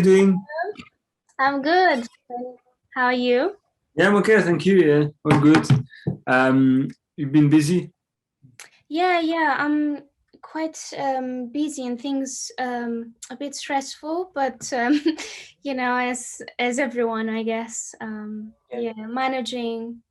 doing? I'm good. How are you? Yeah, I'm okay, thank you. Yeah, I'm good. You've been busy? Yeah. I'm quite busy and things a bit stressful, but as everyone, I guess. Yeah, managing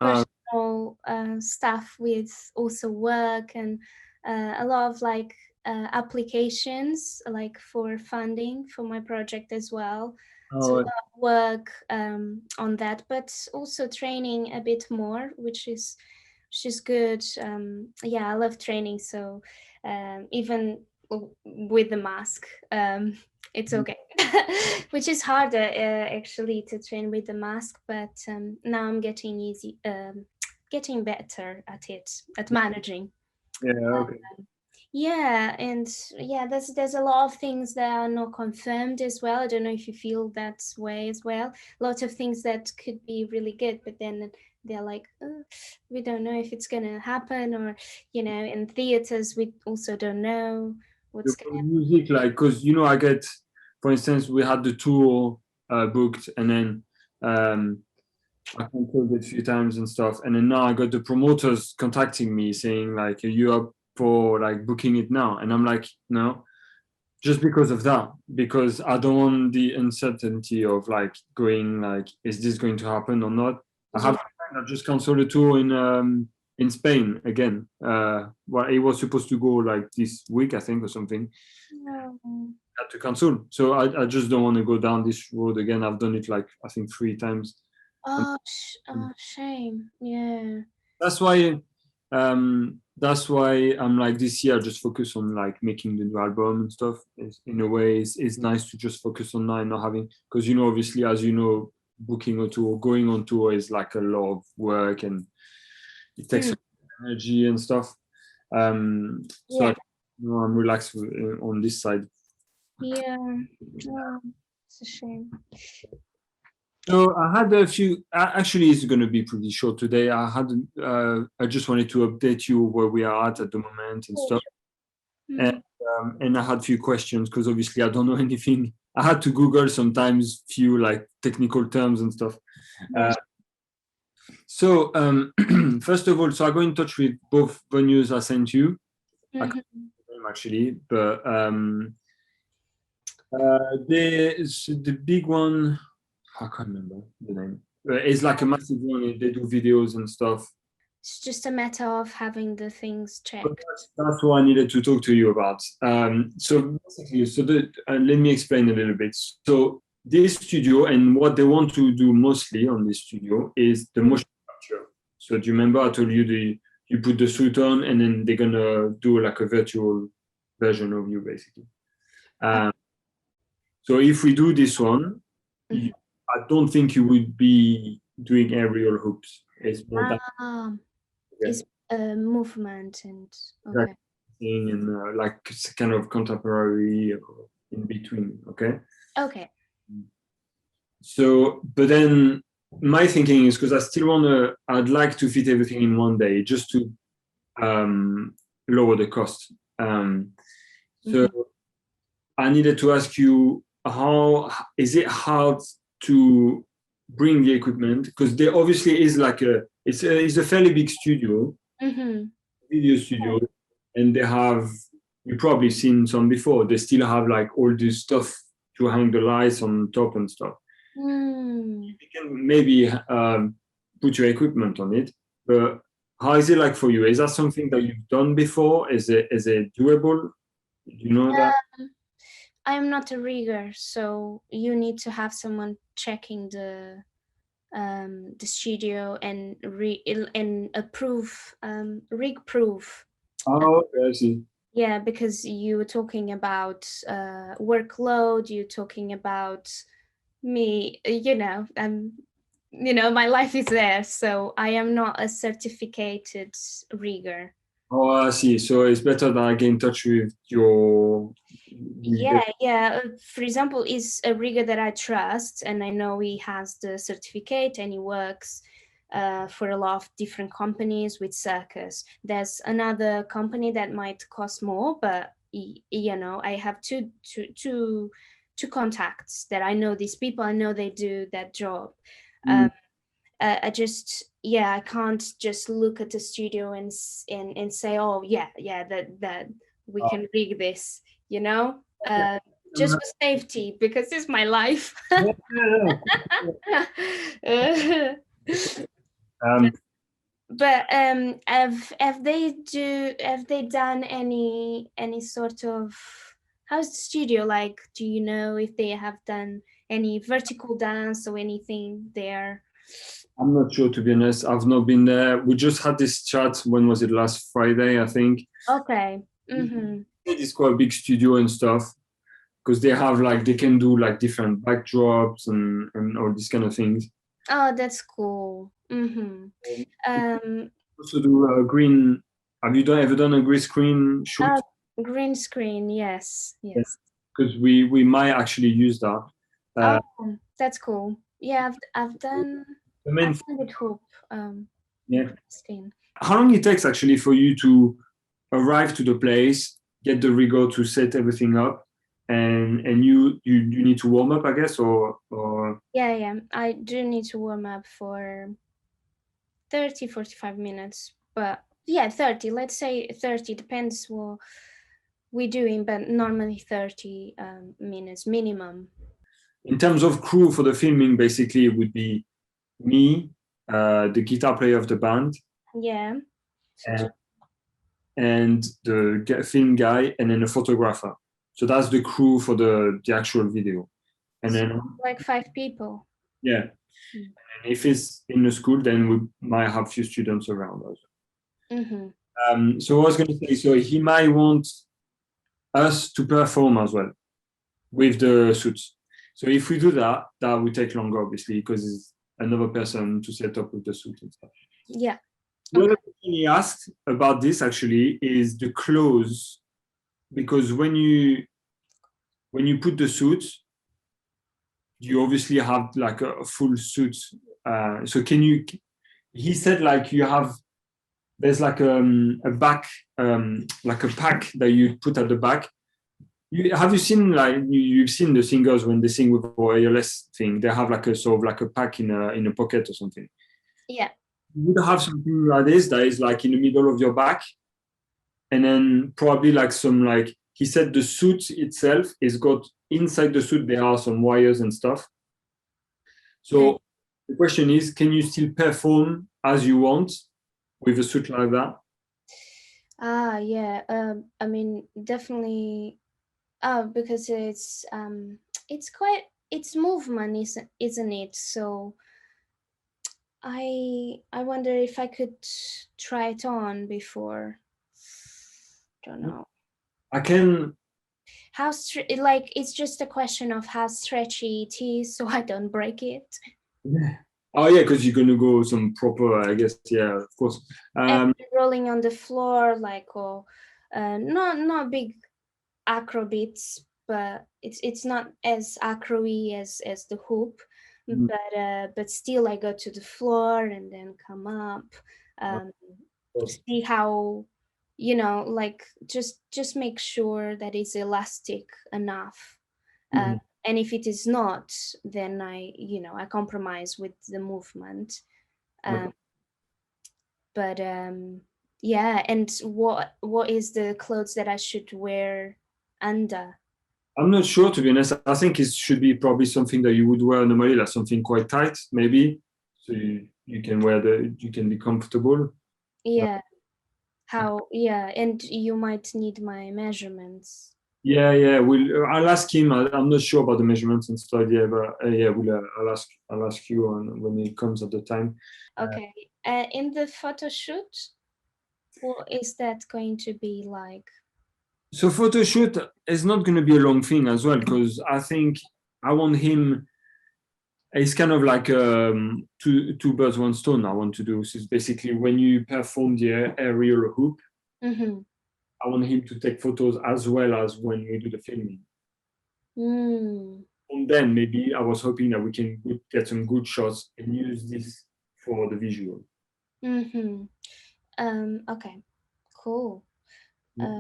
Uh, personal stuff with also work and a lot of like applications like for funding for my project as well. So a oh, lot of work on that, but also training a bit more, which is good. Yeah, I love training, so even with the mask, it's okay. Which is harder actually to train with the mask, but now I'm getting better at it, at managing. yeah, okay. Yeah, and yeah, there's a lot of things that are not confirmed as well. I don't know if you feel that way as well. A lot of things that could be really good, but then they're like, "Oh, we don't know if it's gonna happen, or in theaters we also don't know Your what's gonna. music, like, because I get, for instance, we had the tour booked, and then I canceled it a few times and stuff, and then now I got the promoters contacting me saying like, "Are you up for like booking it now?" And I'm like, "No." Just because of that, because I don't want the uncertainty of like going like, is this going to happen or not? I have Yeah. I just canceled a tour in Spain again. Well, it was supposed to go like this week, I think, or something. No. Had to cancel. So I just don't want to go down this road again. I've done it like I think 3 times. And Shame. Yeah. that's why I'm like this year I just focus on like making the new album and stuff. In a way, it's nice to just focus on that and not having, because obviously, as you know, booking a tour, going on tour is like a lot of work, and it takes Mm, a lot of energy and stuff. So yeah. I'm relaxed on this side. Yeah. Oh, it's a shame. So I had a few. Actually, it's going to be pretty short today. I just wanted to update you where we are at the moment and Oh, stuff. sure. And, Mhm. and I had a few questions because obviously I don't know anything. I had to Google sometimes few like technical terms and stuff. Yes. Uh, so first of all, so I got in touch with both venues I sent you. I can't Mhm. remember them actually, but the big one, I can't remember the name. It's like a massive one. They do videos and stuff. It's just a matter of having the things But checked. that's what I needed to talk to you about. So basically, let me explain a little bit. So this studio and what they want to do mostly on this studio is the Mm. motion capture. So do you remember I told you you put the suit on and then they're gonna do like a virtual version of you basically. Uh, Um, so if we do this one, mhm. I don't think you would be doing aerial hoops. It's more that Ah, is movement and okay. thing and like kind of contemporary in between. Okay. Okay. So, but then my thinking is because I still want to, I'd like to fit everything in one day just to lower the cost. So Mhm. I needed to ask you, how is it hard to bring the equipment? Because there obviously is like it's a fairly big studio, Mhm. video studio, and they have, you've probably seen some before. They still have like all this stuff to hang the lights on top and stuff. Mm. You can maybe put your equipment on it, but how is it like for you? Is that something that you've done before? Is it doable? Do you know that? I'm not a rigger, so you need to have someone checking the studio and approve rig proof. Oh, okay, I see. Yeah, because you were talking about workload, you're talking about me, my life is there, so I am not a certificated rigger. Oh, I see. So it's better that I get in touch with your. Yeah. For example, is a rigger that I trust, and I know he has the certificate and he works for a lot of different companies with circus. There's another company that might cost more, but I have two two contacts that I know these people. I know they do that job. Mm. I just, yeah, I can't just look at the studio and say, oh yeah, that we can rig this, you know, Yeah. just for safety because it's my life. Yeah, yeah, Uh, Um, but have they done any sort of, how's the studio like? Do you know if they have done any vertical dance or anything there? I'm not sure, to be honest. I've not been there. We just had this chat. When was it? Last Friday, I think. Okay. Mm-hmm. It's quite a big studio and stuff because they have like they can do like different backdrops and all these kind of things. Oh, that's cool. Mm-hmm. They Um, also do a green. Have you ever done a green screen shoot? uh, Green screen, yes, yes. Because we might actually use that. Uh, Oh, that's cool. Yeah, I've done the I've main, done with Hoop, yeah. screen. How long it takes actually for you to arrive to the place, get the rigger to set everything up, and you need to warm up, I guess, or Yeah, I do need to warm up for 30, 45 minutes, but yeah, 30. Let's say 30. Depends what we're doing, but normally 30 minutes minimum. in terms of crew for the filming, basically it would be me, the guitar player of the band, Yeah. So and, and the film guy, and then a photographer. So that's the crew for the actual video. And so then like 5 people. yeah, Mm. and if it's in the school, then we might have few students around us. Mm-hmm. So I was going to say, so he might want us to perform as well with the suits. So if we do that, that will take longer, obviously, because it's another person to set up with the suit and stuff. Yeah. The Okay. other thing he asked about this actually is the clothes, because when you put the suit, you obviously have like a full suit. So can you? He said like you have there's like a back like a pack that you put at the back. Have you seen like you've seen the singers when they sing with wireless thing? They have like a sort of like a pack in a pocket or something. Yeah. You would have something like this that is like in the middle of your back, and then probably like some like he said the suit itself is got inside the suit there are some wires and stuff. Okay. So the question is, can you still perform as you want with a suit like that? Yeah. I mean, definitely. Because it's quite, it's movement, isn't it? So I wonder if I could try it on before. Don't know I can. how like it's just a question of how stretchy it is, so I don't break it. Yeah. Oh yeah, because you're gonna go some proper, I guess. Yeah, of course. And Um, rolling on the floor, like, or not big acrobats, but it's not as acro-y as the hoop, but still I go to the floor and then come up, of um, course. see how, like just make sure that it's elastic enough, uh, Mhm. and if it is not, then I compromise with the movement, um, but yeah. And what is the clothes that I should wear under? I'm not sure, to be honest. I think it should be probably something that you would wear normally, like something quite tight, maybe, so you can you can be comfortable. Yeah. How, yeah, and you might need my measurements. Yeah, yeah. I'll ask him. I'm not sure about the measurements and stuff. Yeah, but yeah, I'll ask you when it comes at the time. Okay. In the photo shoot, what is that going to be like? So photo shoot is not going to be a long thing as well because I think I want him. It's kind of like two birds one stone. I want to do. So it's basically when you perform the aerial hoop, Mm-hmm. I want him to take photos as well as when we do the filming. Mm. And then maybe I was hoping that we can get some good shots and use this for the visual. Mm-hmm. Okay. Cool. Yeah.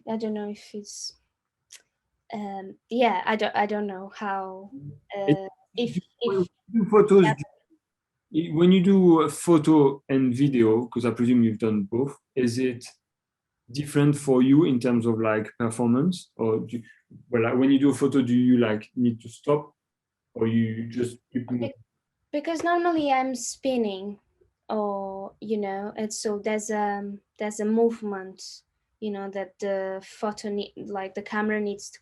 I don't know if it's. Yeah, I don't know how, It, uh, if when you do photos, that, when you do a photo and video, because I presume you've done both, is it different for you in terms of like performance, or well, like when you do a photo, do you like need to stop, or you just keep moving? because normally I'm spinning, or it's so there's a movement, that the like the camera needs to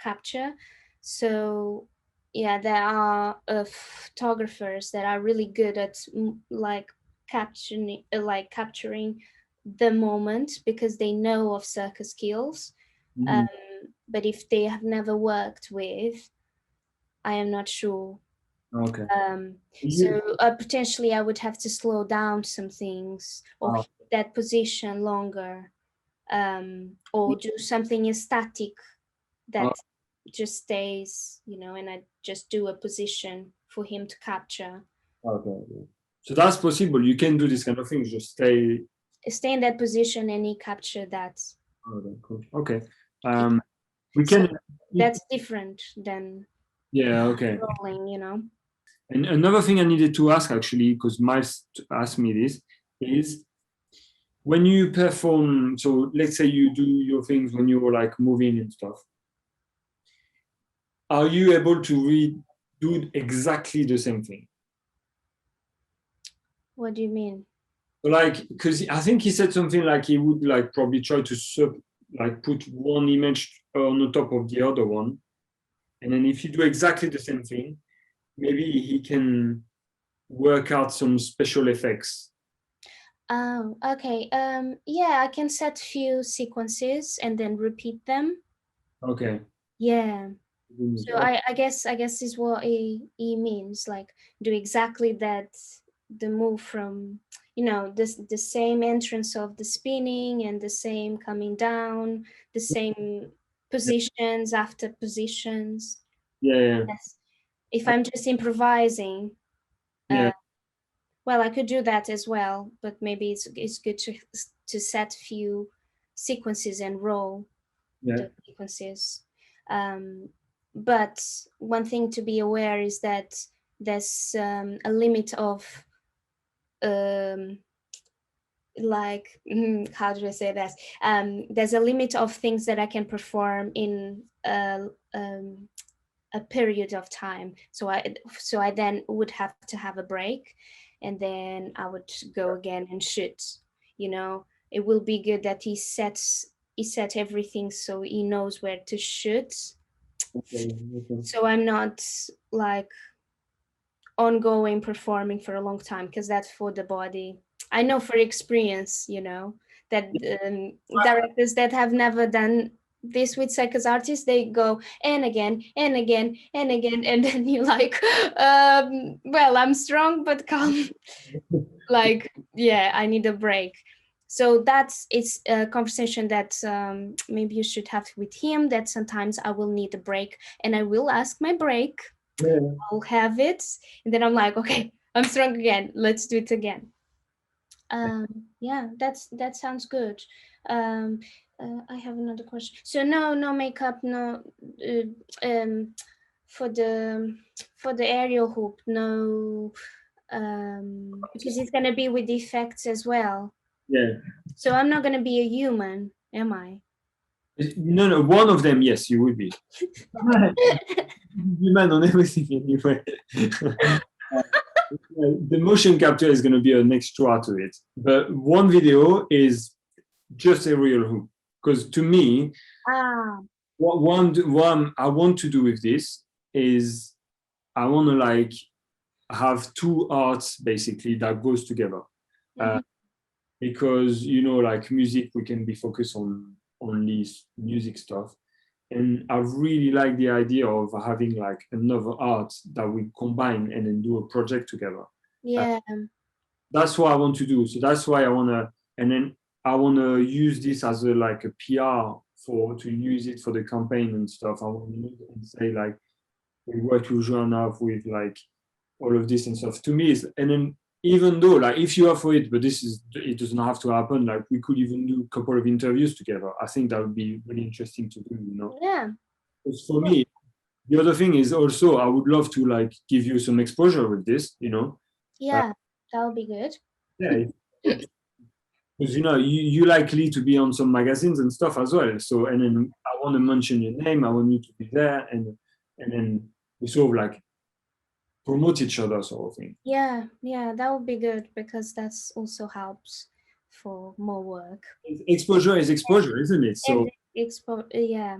capture. So yeah, there are photographers that are really good at like capturing the moment because they know of circus skills. Mhm. But if they have never worked with, I am not sure. Okay. um, so You, potentially I would have to slow down some things or uh, keep that position longer, or do something in static uh, that just stays, and I just do a position for him to capture. okay. Okay. So that's possible. You can do this kind of things. Just stay. Stay in that position and he capture that. Okay. Cool. Okay. He, We so can. that's different than Yeah. Okay. rolling. And another thing I needed to ask actually, because Miles asked me this, is when you perform. So let's say you do your things when you're like moving and stuff. Are you able to do exactly the same thing? What do you mean? So like, because I think he said something like he would like probably try to like put one image on the top of the other one, and then if you do exactly the same thing, maybe he can work out some special effects. Oh, okay. Yeah, I can set few sequences and then repeat them. Okay. Yeah. So Oh, I guess is what he means, like do exactly that, the move from, the same entrance of the spinning and the same coming down, the same positions after positions. yeah, yeah, Yes. If I'm just improvising, yeah, well, I could do that as well, but maybe it's good to set few sequences and roll yeah. the sequences. Um, but one thing to be aware is that there's a limit of um, like how do I say that? There's a limit of things that I can perform in a period of time. So I then would have to have a break, and then I would go again and shoot. It will be good that he set everything so he knows where to shoot, Okay, okay. so I'm not like ongoing performing for a long time, because that's for the body. I know for experience, that directors that have never done this with circus artists, they go and again and again and again, and then you're like, well, I'm strong but calm. Like, yeah, I need a break. So it's a conversation that maybe you should have with him, that sometimes I will need a break and I will ask my break. Yeah, I'll have it, and then I'm like, okay, I'm strong again. Let's do it again. Yeah, that sounds good. Um, I have another question. So no makeup, no, for the aerial hoop, no, because it's gonna be with effects as well. yeah. So I'm not gonna be a human, am I? No, no. One of them, yes, you would be. Human on everything anyway. The motion capture is going to be an extra to it, but one video is just a real hoop. Because to me, Ah. what I want to do with this is I want to like have two arts basically that goes together. Uh, Mhm. because like music, we can be focused on only music stuff, and I really like the idea of having like another art that we combine and then do a project together. Uh, Yeah. that's what I want to do. So that's why I want to, and then I want to use this as a like a PR for to use it for the campaign and stuff. I want to use it and say like we worked with Joana with like all of this and stuff. To me, is and then even though like if you're for it, but it doesn't have to happen. Like we could even do a couple of interviews together. I think that would be really interesting to do. You know, Yeah. because for me, the other thing is also I would love to like give you some exposure with this. You know, Yeah, that would be good. yeah, because you know you likely to be on some magazines and stuff as well. So and then I want to mention your name. I want you to be there, and then we sort of like promote each other, sort of thing. Yeah, yeah, that would be good because that's also helps for more work. Exposure is exposure, isn't it? So Every expo, yeah,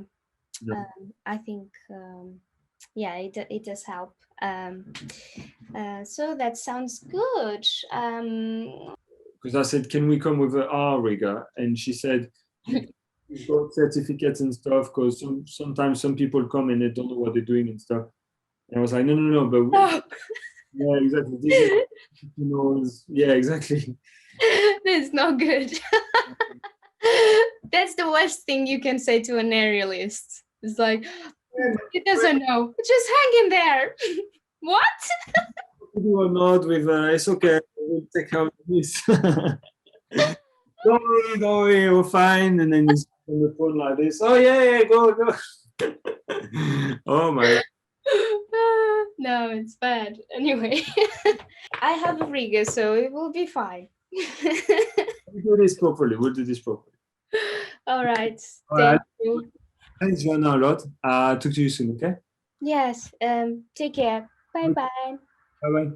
you know, I think, yeah, it does help. So that sounds good. because I said, can we come with an R rigger? And she said, you've got certificates and stuff, because sometimes some people come and they don't know what they're doing and stuff. And I was like, no, no, no, but Oh, yeah, exactly. This is, you know, yeah, exactly. that's not good. That's the worst thing you can say to an aerialist. It's like, he doesn't know. Just hang in there. What? Do or not with, it's okay, we'll take care of this. Don't worry, we're fine. And then he's on the phone like this. Oh, yeah, yeah, go, go. Oh, my God. No, it's bad. Anyway, I have a rigger, so it will be fine. We'll do this properly. We'll do this properly. All right. All right. Thank you. Thanks, Joanna, a lot. Talk to you soon, okay? Yes. Take care. Bye bye. Bye bye.